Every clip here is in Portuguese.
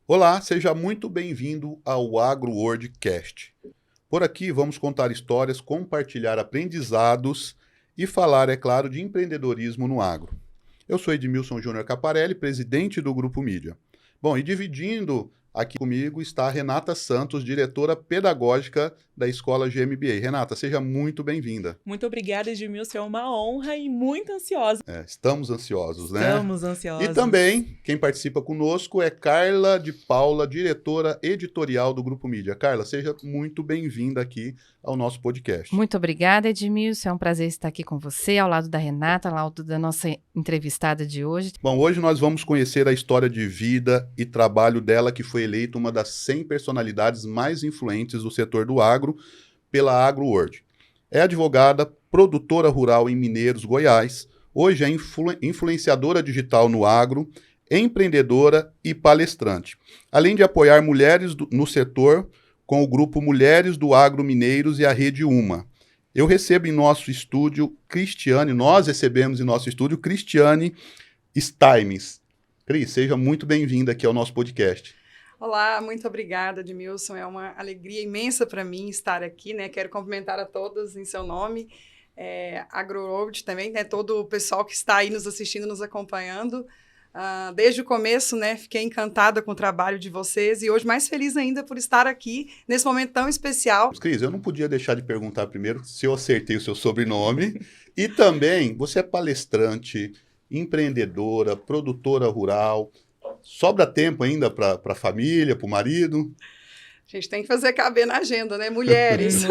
Olá, seja muito bem-vindo ao AgroWorldcast. Por aqui vamos contar histórias, compartilhar aprendizados e falar, é claro, de empreendedorismo no agro. Eu sou Edmilson Júnior Caparelli, presidente do Grupo Mídia. Bom, e dividindo aqui comigo está a Renata Santos, diretora pedagógica da Escola GMBA. Renata, seja muito bem-vinda. Muito obrigada, Edmilson. É uma honra e muito ansiosa. Estamos ansiosos, né? Estamos ansiosos. E também, quem participa conosco é Carla de Paula, diretora editorial do Grupo Mídia. Carla, seja muito bem-vinda aqui ao nosso podcast. Muito obrigada, Edmilson. É um prazer estar aqui com você, ao lado da Renata, ao lado da nossa entrevistada de hoje. Bom, hoje nós vamos conhecer a história de vida e trabalho dela, que foi eleita uma das 100 personalidades mais influentes do setor do agro pela AgroWorld. É advogada, produtora rural em Mineiros, Goiás. Hoje é influenciadora digital no agro, empreendedora e palestrante. Além de apoiar mulheres no setor com o grupo Mulheres do Agro Mineiros e a Rede Uma. Eu recebo em nosso estúdio nós recebemos em nosso estúdio Cristiane Staimes. Cris, seja muito bem-vinda aqui ao nosso podcast. Olá, muito obrigada, Edmilson. É uma alegria imensa para mim estar aqui, né? Quero cumprimentar a todos em seu nome. AgroWorld também, né? Todo o pessoal que está aí nos assistindo, nos acompanhando. Desde o começo, né? Fiquei encantada com o trabalho de vocês e hoje mais feliz ainda por estar aqui nesse momento tão especial. Cris, eu não podia deixar de perguntar primeiro se eu acertei o seu sobrenome e também você é palestrante, empreendedora, produtora rural. Sobra tempo ainda para a família, para o marido? A gente tem que fazer caber na agenda, né? Mulheres.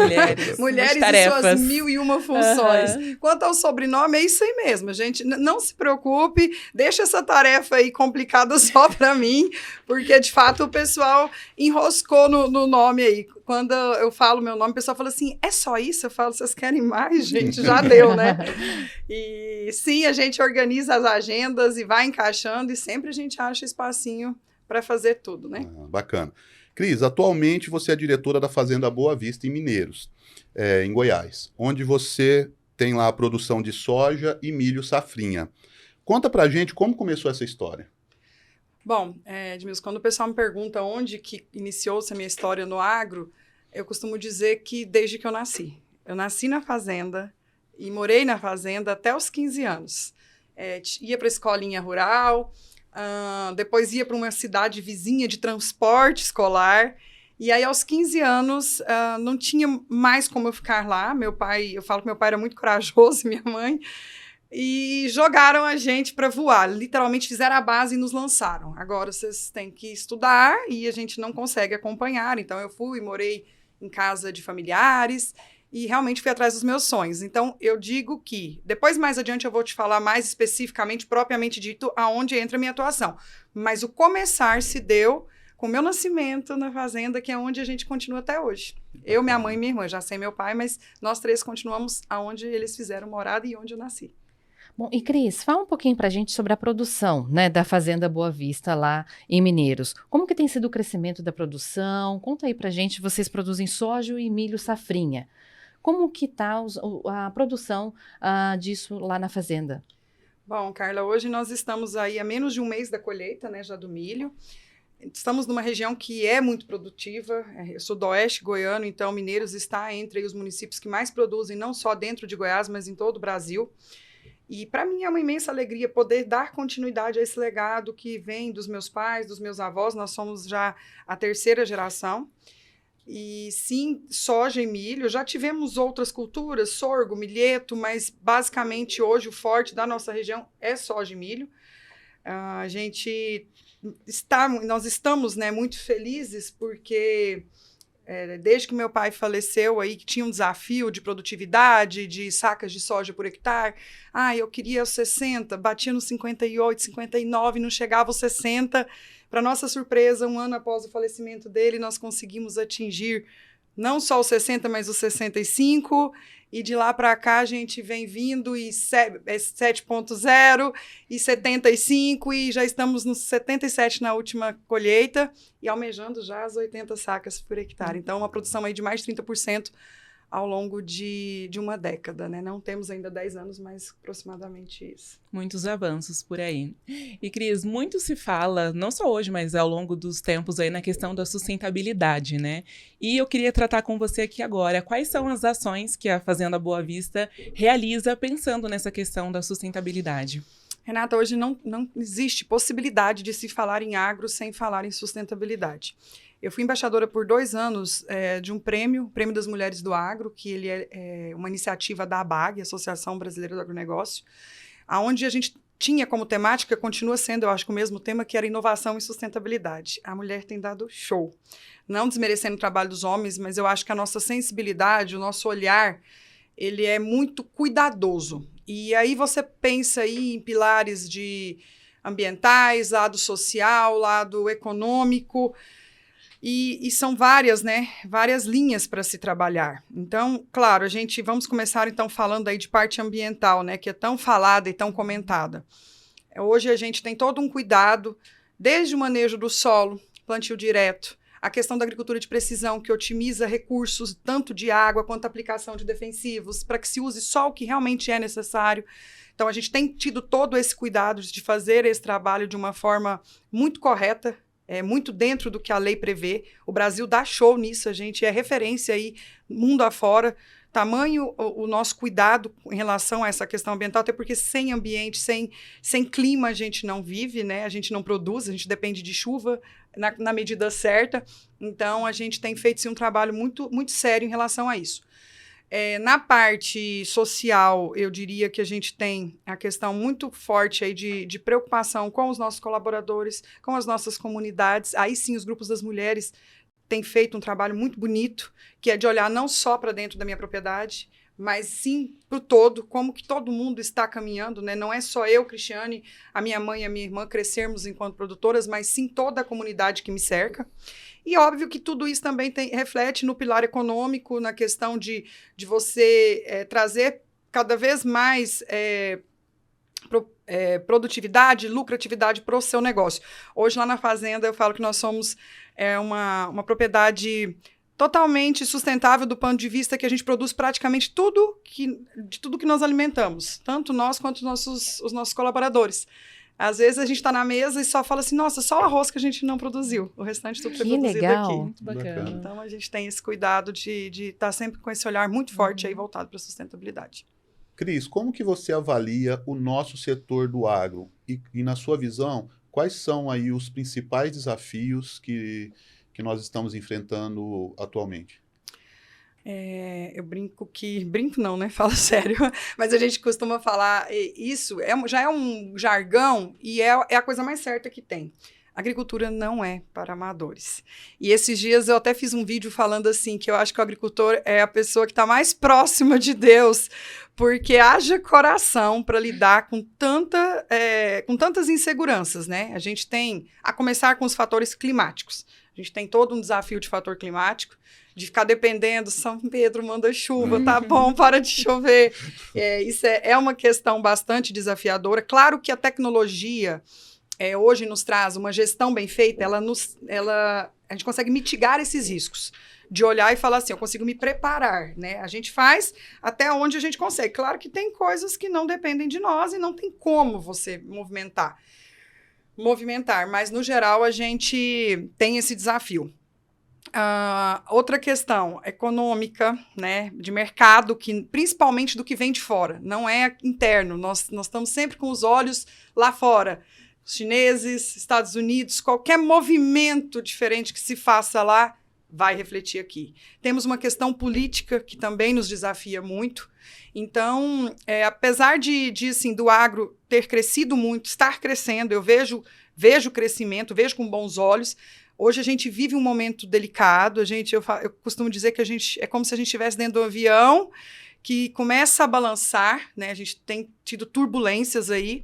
Mulheres e suas 1001 funções. Quanto ao sobrenome, é isso aí mesmo, gente. Não se preocupe, deixa essa tarefa aí complicada só para mim, porque, de fato, o pessoal enroscou no nome aí. Quando eu falo meu nome, o pessoal fala assim, é só isso? Eu falo, vocês querem mais, gente? Já deu, né? E sim, a gente organiza as agendas e vai encaixando e sempre a gente acha espacinho para fazer tudo, né? Bacana. Cris, atualmente você é diretora da Fazenda Boa Vista, em Mineiros, em Goiás, onde você tem lá a produção de soja e milho safrinha. Conta pra gente como começou essa história. Bom, Edmilson, quando o pessoal me pergunta onde que iniciou-se a minha história no agro, eu costumo dizer que desde que eu nasci. Eu nasci na fazenda e morei na fazenda até os 15 anos. Ia para a escolinha rural, depois ia para uma cidade vizinha de transporte escolar, e aí aos 15 anos não tinha mais como eu ficar lá. Eu falo que meu pai era muito corajoso, minha mãe, e jogaram a gente para voar, literalmente fizeram a base e nos lançaram. Agora vocês têm que estudar e a gente não consegue acompanhar, então eu fui, morei em casa de familiares, e realmente fui atrás dos meus sonhos. Então, eu digo que, depois mais adiante eu vou te falar mais especificamente, propriamente dito, aonde entra a minha atuação. Mas o começar se deu com o meu nascimento na fazenda, que é onde a gente continua até hoje. Eu, minha mãe e minha irmã, já sei meu pai, mas nós três continuamos aonde eles fizeram morada e onde eu nasci. Bom, e Cris, fala um pouquinho pra gente sobre a produção, né, da Fazenda Boa Vista lá em Mineiros. Como que tem sido o crescimento da produção? Conta aí pra gente, vocês produzem soja e milho safrinha. Como que está a produção disso lá na fazenda? Bom, Carla, hoje nós estamos aí a menos de um mês da colheita, né, já do milho. Estamos numa região que é muito produtiva, sudoeste goiano, então Mineiros está entre os municípios que mais produzem, não só dentro de Goiás, mas em todo o Brasil. E para mim é uma imensa alegria poder dar continuidade a esse legado que vem dos meus pais, dos meus avós. Nós somos já a terceira geração. E sim, soja e milho. Já tivemos outras culturas, sorgo, milheto, mas basicamente hoje o forte da nossa região é soja e milho. Nós estamos, né, muito felizes porque desde que meu pai faleceu, aí, que tinha um desafio de produtividade, de sacas de soja por hectare, eu queria os 60, batia nos 58, 59, não chegava aos 60. Para nossa surpresa, um ano após o falecimento dele, nós conseguimos atingir não só os 60, mas os 65, e de lá para cá a gente vem vindo e 7.0 e 75, e já estamos nos 77 na última colheita, e almejando já as 80 sacas por hectare. Então, uma produção aí de mais de 30% ao longo de uma década, né? Não temos ainda 10 anos, mas aproximadamente isso. Muitos avanços por aí. E, Cris, muito se fala, não só hoje, mas ao longo dos tempos aí, na questão da sustentabilidade, né? E eu queria tratar com você aqui agora, quais são as ações que a Fazenda Boa Vista realiza pensando nessa questão da sustentabilidade? Renata, hoje não existe possibilidade de se falar em agro sem falar em sustentabilidade. Eu fui embaixadora por 2 anos de um prêmio, o Prêmio das Mulheres do Agro, que ele é uma iniciativa da ABAG, Associação Brasileira do Agronegócio, onde a gente tinha como temática, continua sendo, eu acho que o mesmo tema, que era inovação e sustentabilidade. A mulher tem dado show. Não desmerecendo o trabalho dos homens, mas eu acho que a nossa sensibilidade, o nosso olhar, ele é muito cuidadoso. E aí você pensa aí em pilares de ambientais, lado social, lado econômico, e são várias, né? Várias linhas para se trabalhar. Então, claro, vamos começar então falando aí de parte ambiental, né? Que é tão falada e tão comentada. Hoje a gente tem todo um cuidado, desde o manejo do solo, plantio direto, a questão da agricultura de precisão, que otimiza recursos, tanto de água quanto a aplicação de defensivos, para que se use só o que realmente é necessário. Então, a gente tem tido todo esse cuidado de fazer esse trabalho de uma forma muito correta, muito dentro do que a lei prevê. O Brasil dá show nisso, a gente é referência aí, mundo afora. Tamanho o nosso cuidado em relação a essa questão ambiental, até porque sem ambiente, sem clima, a gente não vive, né? A gente não produz, a gente depende de chuva na medida certa. Então, a gente tem feito sim, um trabalho muito, muito sério em relação a isso. Na parte social, eu diria que a gente tem a questão muito forte aí de preocupação com os nossos colaboradores, com as nossas comunidades. Aí sim, os grupos das mulheres têm feito um trabalho muito bonito, que é de olhar não só para dentro da minha propriedade, mas sim para o todo, como que todo mundo está caminhando, né? Não é só eu, Cristiane, a minha mãe e a minha irmã crescermos enquanto produtoras, mas sim toda a comunidade que me cerca. E óbvio que tudo isso também reflete no pilar econômico, na questão de você trazer cada vez mais produtividade, lucratividade para o seu negócio. Hoje, lá na Fazenda, eu falo que nós somos uma propriedade totalmente sustentável do ponto de vista que a gente produz praticamente de tudo que nós alimentamos, tanto nós quanto os nossos colaboradores. Às vezes a gente está na mesa e só fala assim, nossa, só o arroz que a gente não produziu, o restante tudo foi produzido legal. aqui. Muito bacana. Então a gente tem esse cuidado de estar sempre com esse olhar muito forte aí voltado para a sustentabilidade. Cris, como que você avalia o nosso setor do agro? E na sua visão, quais são aí os principais desafios que nós estamos enfrentando atualmente? Eu brinco não, né? Falo sério, mas a gente costuma falar, isso já é um jargão e é a coisa mais certa que tem. Agricultura não é para amadores. E esses dias eu até fiz um vídeo falando assim, que eu acho que o agricultor é a pessoa que está mais próxima de Deus, porque haja coração para lidar com tantas inseguranças, né? A gente tem, a começar com os fatores climáticos. A gente tem todo um desafio de fator climático, de ficar dependendo, São Pedro manda chuva, tá bom, para de chover. Isso é uma questão bastante desafiadora. Claro que a tecnologia hoje nos traz uma gestão bem feita, a gente consegue mitigar esses riscos, de olhar e falar assim, eu consigo me preparar, né? A gente faz até onde a gente consegue. Claro que tem coisas que não dependem de nós e não tem como você movimentar, mas no geral a gente tem esse desafio. Outra questão econômica, né, de mercado, principalmente do que vem de fora, não é interno, nós estamos sempre com os olhos lá fora, os chineses, Estados Unidos, qualquer movimento diferente que se faça lá, vai refletir aqui. Temos uma questão política que também nos desafia muito, então, apesar assim, do agro ter crescido muito, estar crescendo, eu vejo crescimento, vejo com bons olhos. Hoje a gente vive um momento delicado, eu costumo dizer que é como se a gente estivesse dentro do avião que começa a balançar, né? A gente tem tido turbulências aí.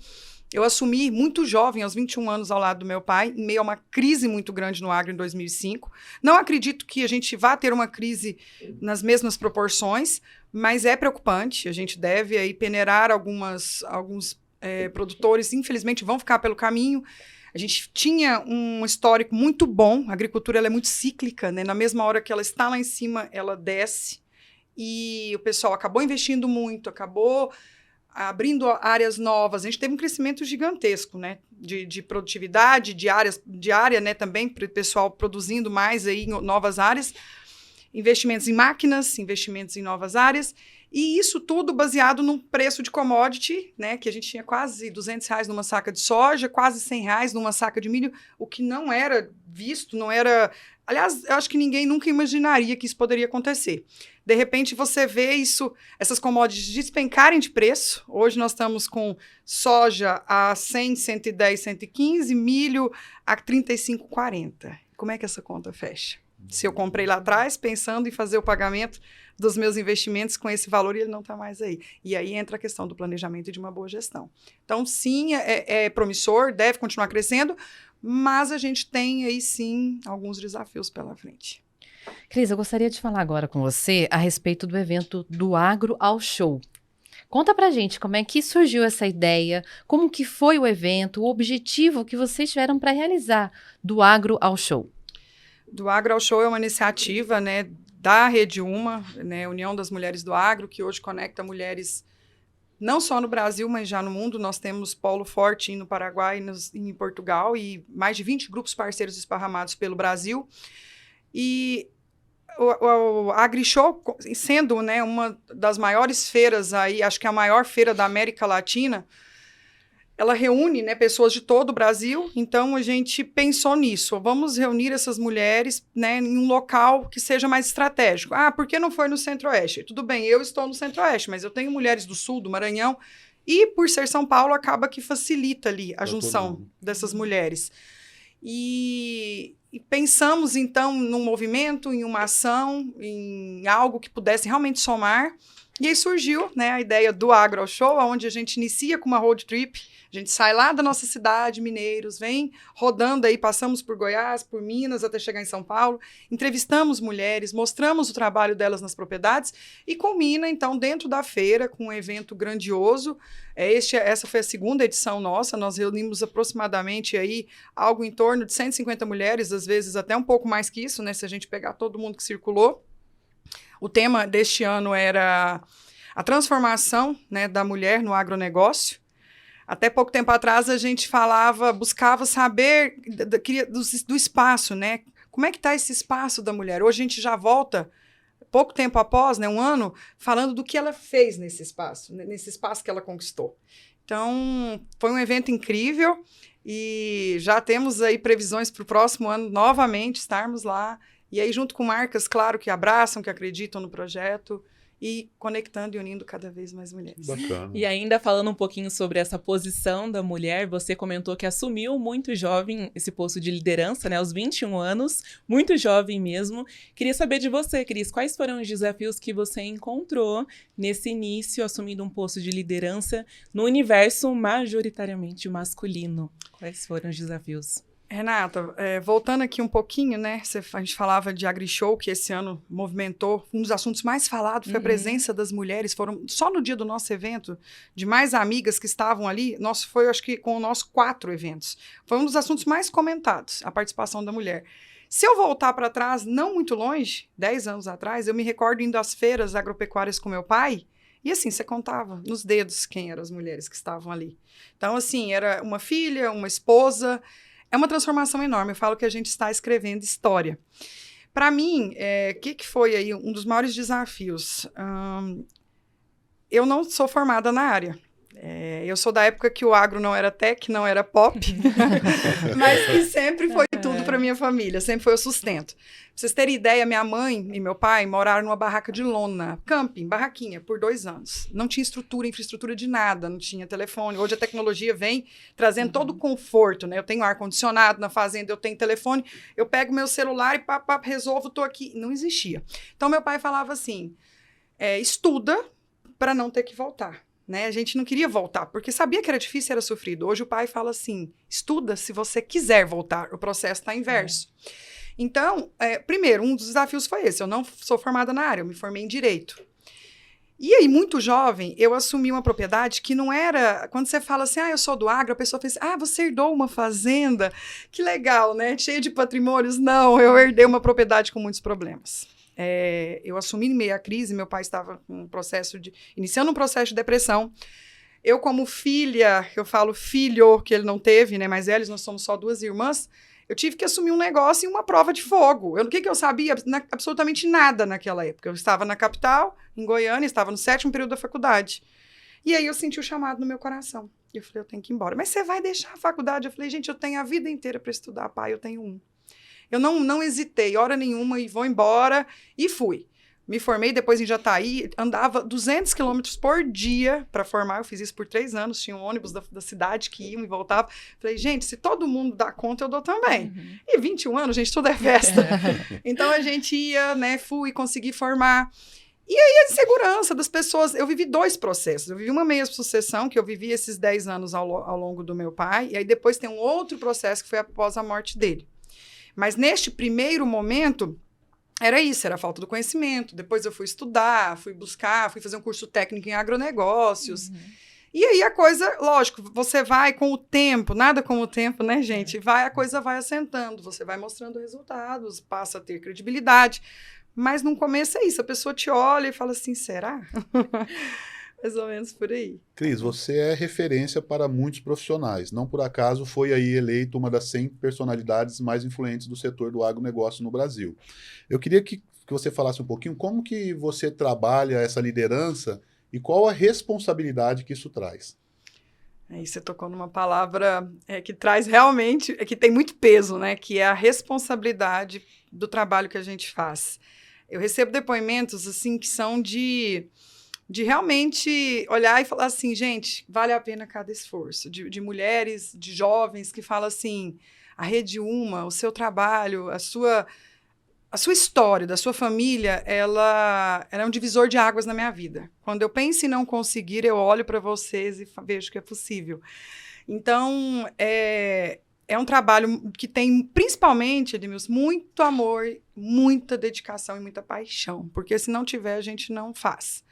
Eu assumi muito jovem, aos 21 anos, ao lado do meu pai, em meio a uma crise muito grande no agro em 2005. Não acredito que a gente vá ter uma crise nas mesmas proporções, mas é preocupante. A gente deve aí peneirar alguns produtores, infelizmente, vão ficar pelo caminho. A gente tinha um histórico muito bom, a agricultura ela é muito cíclica, né? Na mesma hora que ela está lá em cima, ela desce. e o pessoal acabou investindo muito, acabou abrindo áreas novas. A gente teve um crescimento gigantesco, né, de produtividade, de área, né, também, para o pessoal produzindo mais aí em novas áreas, investimentos em máquinas, investimentos em novas áreas, e isso tudo baseado num preço de commodity, né, que a gente tinha quase R$200 numa saca de soja, quase R$100 numa saca de milho, o que não era visto, não era... Aliás, eu acho que ninguém nunca imaginaria que isso poderia acontecer. De repente, você vê isso, essas commodities despencarem de preço. Hoje nós estamos com soja a 100, 110, 115, milho a 35, 40. Como é que essa conta fecha? Se eu comprei lá atrás, pensando em fazer o pagamento dos meus investimentos com esse valor e ele não está mais aí. E aí entra a questão do planejamento e de uma boa gestão. Então, sim, é promissor, deve continuar crescendo, mas a gente tem aí, sim, alguns desafios pela frente. Cris, eu gostaria de falar agora com você a respeito do evento do Agro ao Show. Conta pra gente como é que surgiu essa ideia, como que foi o evento, o objetivo que vocês tiveram para realizar do Agro ao Show. Do Agro ao Show é uma iniciativa, né, da Rede Uma, né, União das Mulheres do Agro, que hoje conecta mulheres não só no Brasil, mas já no mundo. Nós temos polo forte no Paraguai e em Portugal e mais de 20 grupos parceiros esparramados pelo Brasil. E o AgriShow, sendo, né, uma das maiores feiras aí, acho que é a maior feira da América Latina, ela reúne, né, pessoas de todo o Brasil. Então a gente pensou nisso, vamos reunir essas mulheres, né, em um local que seja mais estratégico. Ah, por que não foi no Centro-Oeste? Tudo bem, eu estou no Centro-Oeste, mas eu tenho mulheres do Sul, do Maranhão, e por ser São Paulo acaba que facilita ali a junção dessas mulheres. E pensamos, então, num movimento, em uma ação, em algo que pudesse realmente somar. E aí surgiu, né, a ideia do Agro ao Show, onde a gente inicia com uma road trip. A gente sai lá da nossa cidade, Mineiros, vem rodando aí, passamos por Goiás, por Minas, até chegar em São Paulo, entrevistamos mulheres, mostramos o trabalho delas nas propriedades e culmina, então, dentro da feira, com um evento grandioso. Essa foi a segunda edição nossa, nós reunimos aproximadamente aí algo em torno de 150 mulheres, às vezes até um pouco mais que isso, né, se a gente pegar todo mundo que circulou. O tema deste ano era a transformação, né, da mulher no agronegócio. Até pouco tempo atrás a gente buscava saber do espaço, né? Como é que está esse espaço da mulher? Hoje a gente já volta, pouco tempo após, né, um ano, falando do que ela fez nesse espaço que ela conquistou. Então, foi um evento incrível e já temos aí previsões para o próximo ano novamente estarmos lá. E aí, junto com marcas, claro, que abraçam, que acreditam no projeto e conectando e unindo cada vez mais mulheres. Bacana. E ainda falando um pouquinho sobre essa posição da mulher, você comentou que assumiu muito jovem esse posto de liderança, né, aos 21 anos, muito jovem mesmo. Queria saber de você, Cris, quais foram os desafios que você encontrou nesse início, assumindo um posto de liderança no universo majoritariamente masculino? Quais foram os desafios? Renata, voltando aqui um pouquinho, né? A gente falava de AgriShow, que esse ano movimentou. Um dos assuntos mais falados foi a presença das mulheres. Foram só no dia do nosso evento, de mais amigas que estavam ali, foi, acho que, com o nosso 4 eventos. Foi um dos assuntos mais comentados, a participação da mulher. Se eu voltar para trás, não muito longe, 10 anos atrás, eu me recordo indo às feiras agropecuárias com meu pai. E assim, você contava nos dedos quem eram as mulheres que estavam ali. Então, assim, era uma filha, uma esposa. É uma transformação enorme. Eu falo que a gente está escrevendo história. Para mim, que foi aí um dos maiores desafios? Eu não sou formada na área. Eu sou da época que o agro não era tech, não era pop, mas que sempre foi tudo para minha família, sempre foi o sustento. Pra vocês terem ideia, minha mãe e meu pai moraram numa barraca de lona, camping, barraquinha, por 2 anos. Não tinha infraestrutura de nada, não tinha telefone. Hoje a tecnologia vem trazendo todo o conforto, né? Eu tenho ar-condicionado na fazenda, eu tenho telefone, eu pego meu celular e resolvo, tô aqui. Não existia. Então meu pai falava assim, estuda para não ter que voltar. Né? A gente não queria voltar, porque sabia que era difícil, era sofrido. Hoje o pai fala assim, estuda se você quiser voltar, o processo está inverso. Então, primeiro, um dos desafios foi esse, eu não sou formada na área, eu me formei em Direito. E aí, muito jovem, eu assumi uma propriedade que não era, quando você fala assim, eu sou do agro, a pessoa pensa, você herdou uma fazenda, que legal, né? Cheia de patrimônios. Não, eu herdei uma propriedade com muitos problemas. eu assumi em meio à crise, meu pai estava iniciando um processo de depressão. Eu, como filha, eu falo filho, que ele não teve, né, mais velhos, nós somos só 2 irmãs, eu tive que assumir um negócio em uma prova de fogo. O que eu sabia? Absolutamente nada naquela época. Eu estava na capital, em Goiânia, estava no 7º período da faculdade. E aí eu senti o chamado no meu coração. E eu falei, eu tenho que ir embora. Mas você vai deixar a faculdade? Eu falei, gente, eu tenho a vida inteira para estudar, pai, eu tenho um. Eu não hesitei, hora nenhuma, e vou embora, e fui. Me formei depois em Jataí, andava 200 quilômetros por dia para formar, eu fiz isso por 3 anos, tinha um ônibus da cidade que ia e voltava. Falei, gente, se todo mundo dá conta, eu dou também. Uhum. E 21 anos, gente, tudo é festa. Então a gente ia, né, fui, consegui formar. E aí a insegurança das pessoas, eu vivi 2 processos. Eu vivi uma meia sucessão, que eu vivi esses 10 anos ao longo do meu pai, e aí depois tem um outro processo que foi após a morte dele. Mas neste primeiro momento, era isso, era a falta do conhecimento. Depois eu fui estudar, fui buscar, fui fazer um curso técnico em agronegócios. Uhum. E aí a coisa, lógico, você vai com o tempo, nada como o tempo, né, gente? A coisa vai assentando, você vai mostrando resultados, passa a ter credibilidade. Mas no começo é isso, a pessoa te olha e fala assim, será? Mais ou menos por aí. Cris, você é referência para muitos profissionais. Não por acaso foi aí eleito uma das 100 personalidades mais influentes do setor do agronegócio no Brasil. Eu queria que você falasse um pouquinho como que você trabalha essa liderança e qual a responsabilidade que isso traz. Aí você tocou numa palavra que traz realmente, que tem muito peso, né? Que é a responsabilidade do trabalho que a gente faz. Eu recebo depoimentos, assim, que são de realmente olhar e falar assim, gente, vale a pena cada esforço. De mulheres, de jovens que falam assim, a Rede Uma, o seu trabalho, a sua história, da sua família, ela é um divisor de águas na minha vida. Quando eu penso em não conseguir, eu olho para vocês e vejo que é possível. Então, é um trabalho que tem, principalmente, Edmilson, muito amor, muita dedicação e muita paixão. Porque se não tiver, a gente não faz.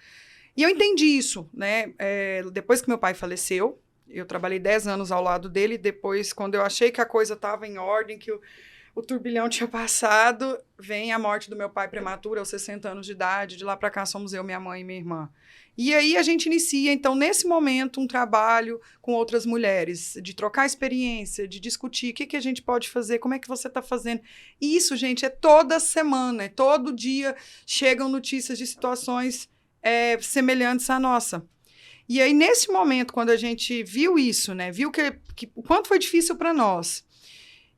E eu entendi isso, né? Depois que meu pai faleceu, eu trabalhei 10 anos ao lado dele. Depois, quando eu achei que a coisa estava em ordem, que o turbilhão tinha passado, vem a morte do meu pai prematura, aos 60 anos de idade. De lá para cá somos eu, minha mãe e minha irmã. E aí a gente inicia, então, nesse momento, um trabalho com outras mulheres, de trocar experiência, de discutir o que a gente pode fazer, como é que você está fazendo. E isso, gente, é toda semana, é todo dia chegam notícias de situações semelhantes à nossa. E aí, nesse momento, quando a gente viu isso, né, viu que o quanto foi difícil para nós,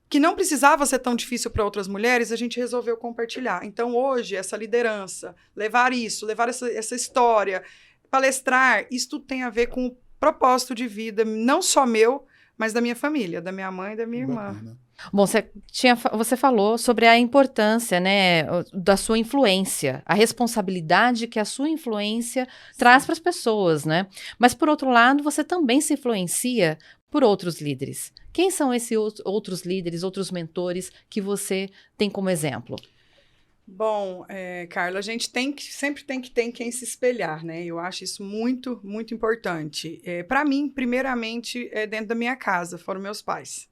que não precisava ser tão difícil para outras mulheres, a gente resolveu compartilhar. Então, hoje, essa liderança, levar essa história, palestrar, isso tudo tem a ver com o propósito de vida, não só meu, mas da minha família, da minha mãe e da minha irmã. Bacana. Bom, você falou sobre a importância, né, da sua influência, a responsabilidade que a sua influência traz para as pessoas, né? Mas, por outro lado, você também se influencia por outros líderes. Quem são esses outros líderes, outros mentores que você tem como exemplo? Bom, Carla, a gente sempre tem que ter em quem se espelhar, né? Eu acho isso muito, muito importante. Para mim, primeiramente, dentro da minha casa, foram meus pais.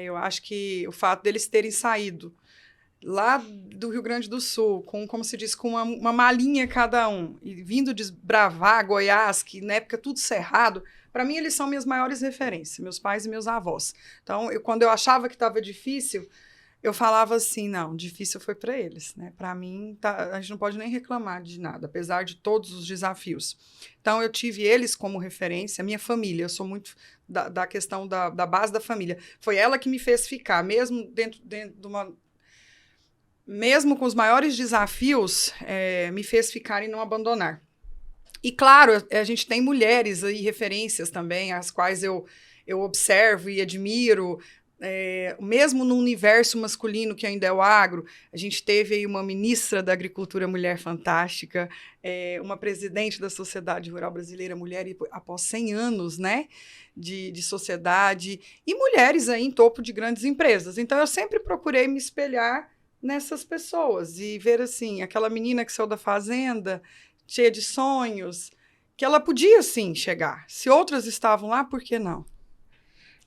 Eu acho que o fato deles terem saído lá do Rio Grande do Sul, como se diz, com uma malinha cada um, e vindo desbravar Goiás, que na época tudo cerrado, para mim eles são minhas maiores referências, meus pais e meus avós. Então, quando eu achava que estava difícil, eu falava assim, não, difícil foi para eles, né? Para mim, a gente não pode nem reclamar de nada, apesar de todos os desafios. Então, eu tive eles como referência, minha família, eu sou muito da questão da base da família. Foi ela que me fez ficar, mesmo dentro de uma... Mesmo com os maiores desafios, me fez ficar e não abandonar. E, claro, a gente tem mulheres aí, referências também, as quais eu observo e admiro. Mesmo no universo masculino, que ainda é o agro, a gente teve aí uma ministra da Agricultura mulher fantástica, uma presidente da Sociedade Rural Brasileira mulher após 100 anos, né, de sociedade, e mulheres aí em topo de grandes empresas. Então, eu sempre procurei me espelhar nessas pessoas e ver, assim, aquela menina que saiu da fazenda, cheia de sonhos, que ela podia, sim, chegar. Se outras estavam lá, por que não?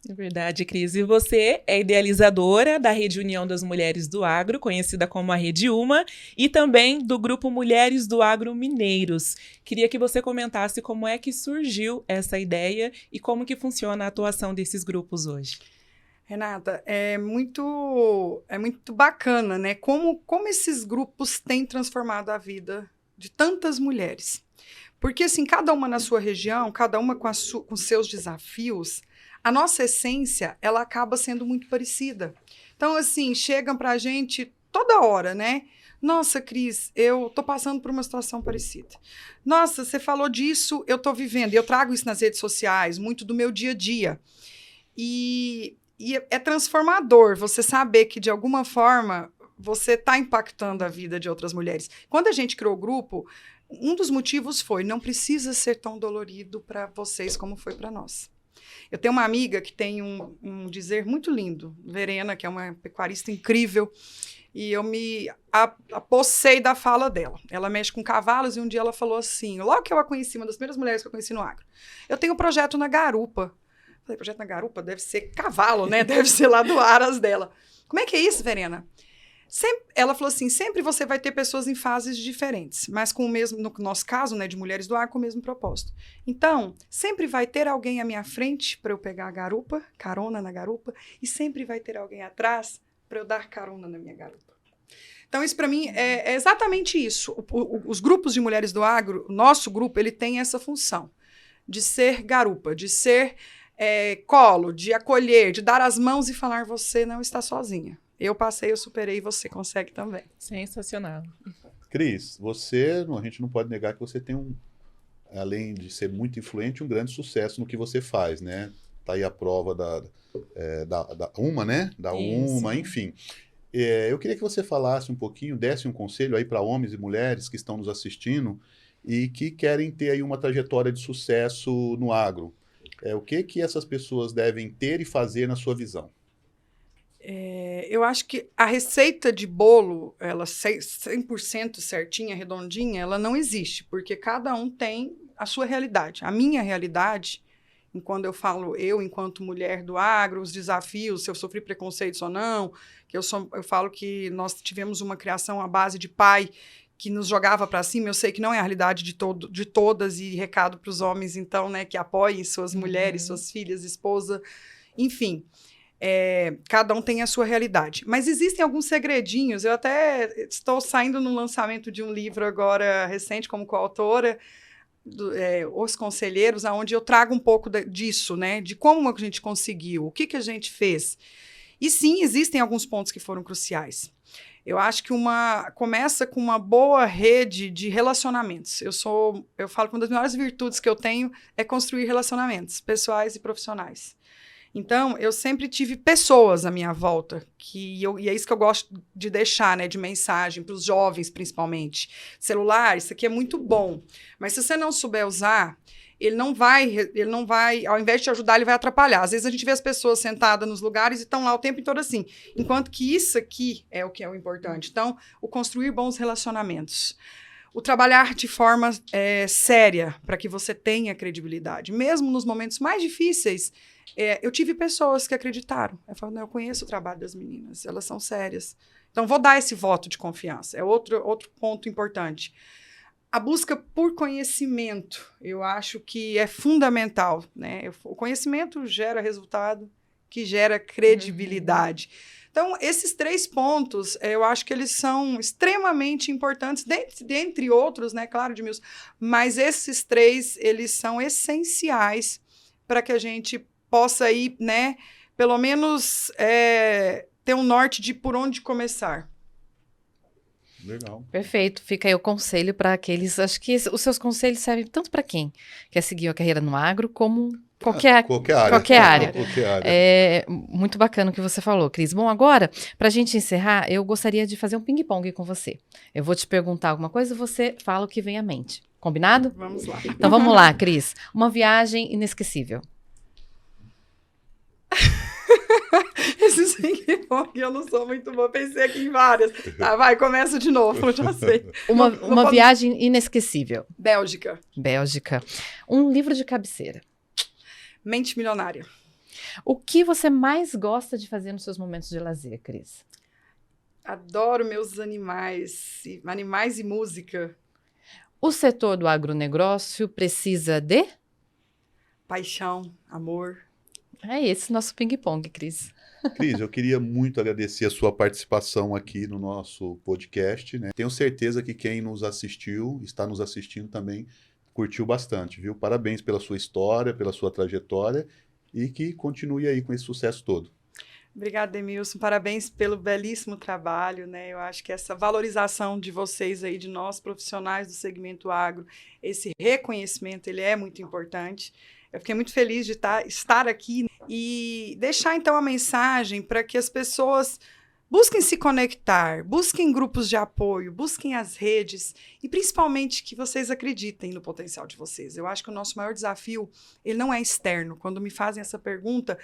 É verdade, Cris. E você é idealizadora da Rede União das Mulheres do Agro, conhecida como a Rede UMA, e também do Grupo Mulheres do Agro Mineiros. Queria que você comentasse como é que surgiu essa ideia e como que funciona a atuação desses grupos hoje. Renata, é muito bacana, né? Como esses grupos têm transformado a vida de tantas mulheres. Porque, assim, cada uma na sua região, cada uma com seus desafios, a nossa essência, ela acaba sendo muito parecida. Então, assim, chegam pra gente toda hora, né? Nossa, Cris, eu tô passando por uma situação parecida. Nossa, você falou disso, eu tô vivendo. E eu trago isso nas redes sociais, muito do meu dia a dia. E é transformador você saber que, de alguma forma, você está impactando a vida de outras mulheres. Quando a gente criou o grupo, um dos motivos foi: não precisa ser tão dolorido para vocês como foi para nós. Eu tenho uma amiga que tem um dizer muito lindo, Verena, que é uma pecuarista incrível, e eu me apossei da fala dela. Ela mexe com cavalos e um dia ela falou assim, logo que eu a conheci, uma das primeiras mulheres que eu conheci no agro: eu tenho um projeto na garupa. Falei, projeto na garupa? Deve ser cavalo, né? Deve ser lá do Aras dela. Como é que é isso, Verena? Ela falou assim, sempre você vai ter pessoas em fases diferentes, mas com o mesmo, no nosso caso, né, de mulheres do agro, com o mesmo propósito. Então, sempre vai ter alguém à minha frente para eu pegar a garupa, carona na garupa, e sempre vai ter alguém atrás para eu dar carona na minha garupa. Então, isso para mim é exatamente isso. Os grupos de mulheres do agro, o nosso grupo, ele tem essa função de ser garupa, de ser colo, de acolher, de dar as mãos e falar: você não está sozinha. Eu passei, eu superei, você consegue também. Sensacional. Cris, a gente não pode negar que você tem além de ser muito influente, um grande sucesso no que você faz, né? Tá aí a prova da UMA, né? Da UMA, enfim. Eu queria que você falasse um pouquinho, desse um conselho aí para homens e mulheres que estão nos assistindo e que querem ter aí uma trajetória de sucesso no agro. O que essas pessoas devem ter e fazer na sua visão? Eu acho que a receita de bolo, ela 100% certinha, redondinha, ela não existe, porque cada um tem a sua realidade. A minha realidade, quando eu falo enquanto mulher do agro, os desafios, se eu sofri preconceitos ou não, eu falo que nós tivemos uma criação à base de pai que nos jogava para cima. Eu sei que não é a realidade de todas, e recado para os homens, então, né, que apoiem suas mulheres, suas filhas, esposa, enfim. Cada um tem a sua realidade. Mas existem alguns segredinhos. Eu até estou saindo no lançamento de um livro agora recente como coautora, Os Conselheiros, onde eu trago um pouco disso, né? De como a gente conseguiu, o que a gente fez. E sim, existem alguns pontos que foram cruciais. Eu acho que começa com uma boa rede de relacionamentos. Eu falo que uma das maiores virtudes que eu tenho é construir relacionamentos pessoais e profissionais. Então, eu sempre tive pessoas à minha volta, e é isso que eu gosto de deixar, né, de mensagem para os jovens, principalmente. Celular, isso aqui é muito bom, mas se você não souber usar, ele não vai, ao invés de te ajudar, ele vai atrapalhar. Às vezes a gente vê as pessoas sentadas nos lugares e estão lá o tempo todo assim, enquanto que isso aqui é o que é o importante. Então, o construir bons relacionamentos. O trabalhar de forma séria, para que você tenha credibilidade. Mesmo nos momentos mais difíceis, eu tive pessoas que acreditaram. Eu falo, não, eu conheço o trabalho das meninas, elas são sérias. Então, vou dar esse voto de confiança. É outro ponto importante. A busca por conhecimento, eu acho que é fundamental, né? O conhecimento gera resultado, que gera credibilidade. Então, esses 3 pontos, eu acho que eles são extremamente importantes, dentre outros, né? Claro, Edmilson, mas esses 3, eles são essenciais para que a gente possa ir, né? Pelo menos ter um norte de por onde começar. Legal. Perfeito. Fica aí o conselho para aqueles. Acho que os seus conselhos servem tanto para quem quer seguir a carreira no agro, como qualquer área. É muito bacana o que você falou, Cris. Bom, agora, para a gente encerrar, eu gostaria de fazer um ping-pong com você. Eu vou te perguntar alguma coisa e você fala o que vem à mente. Combinado? Vamos lá. Então vamos lá, Cris. Uma viagem inesquecível. Esses ping-pong eu não sou muito boa, pensei aqui em várias. Tá, vai, começa de novo, eu já sei. Uma viagem inesquecível. Bélgica. Um livro de cabeceira. Mente Milionária. O que você mais gosta de fazer nos seus momentos de lazer, Cris? Adoro meus animais e música. O setor do agronegócio precisa de? Paixão, amor. É esse nosso ping-pong, Cris. Cris, eu queria muito agradecer a sua participação aqui no nosso podcast, né? Tenho certeza que quem nos assistiu, está nos assistindo também, curtiu bastante, viu? Parabéns pela sua história, pela sua trajetória e que continue aí com esse sucesso todo. Obrigada, Demilson. Parabéns pelo belíssimo trabalho, né? Eu acho que essa valorização de vocês aí, de nós profissionais do segmento agro, esse reconhecimento, ele é muito importante. Eu fiquei muito feliz de estar aqui e deixar, então, a mensagem para que as pessoas busquem se conectar, busquem grupos de apoio, busquem as redes e, principalmente, que vocês acreditem no potencial de vocês. Eu acho que o nosso maior desafio, ele não é externo. Quando me fazem essa pergunta,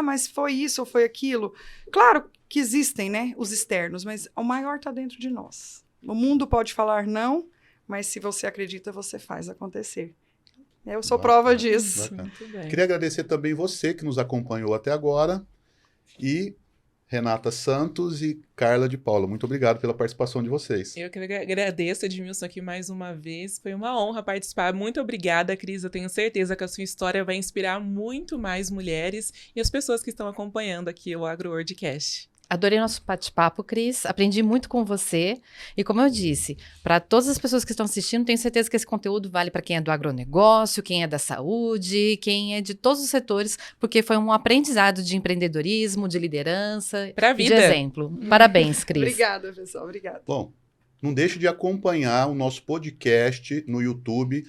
mas foi isso ou foi aquilo? Claro que existem, né, os externos, mas o maior está dentro de nós. O mundo pode falar não, mas se você acredita, você faz acontecer. Eu sou prova disso. Muito bem. Queria agradecer também você que nos acompanhou até agora e Renata Santos e Carla de Paula. Muito obrigado pela participação de vocês. Eu que agradeço, Edmilson, aqui mais uma vez. Foi uma honra participar. Muito obrigada, Cris. Eu tenho certeza que a sua história vai inspirar muito mais mulheres e as pessoas que estão acompanhando aqui o AgroWordCast. Adorei nosso bate-papo, Cris. Aprendi muito com você. E como eu disse, para todas as pessoas que estão assistindo, tenho certeza que esse conteúdo vale para quem é do agronegócio, quem é da saúde, quem é de todos os setores, porque foi um aprendizado de empreendedorismo, de liderança, Pra e de vida. exemplo. Parabéns, Cris. Obrigada, pessoal. Obrigada. Bom, não deixe de acompanhar o nosso podcast no YouTube.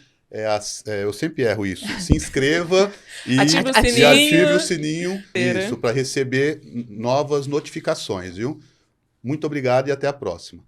Eu sempre erro isso. Se inscreva e Ative o e sininho. ative o sininho Pera. isso, para receber novas notificações, viu? Muito obrigado e até a próxima.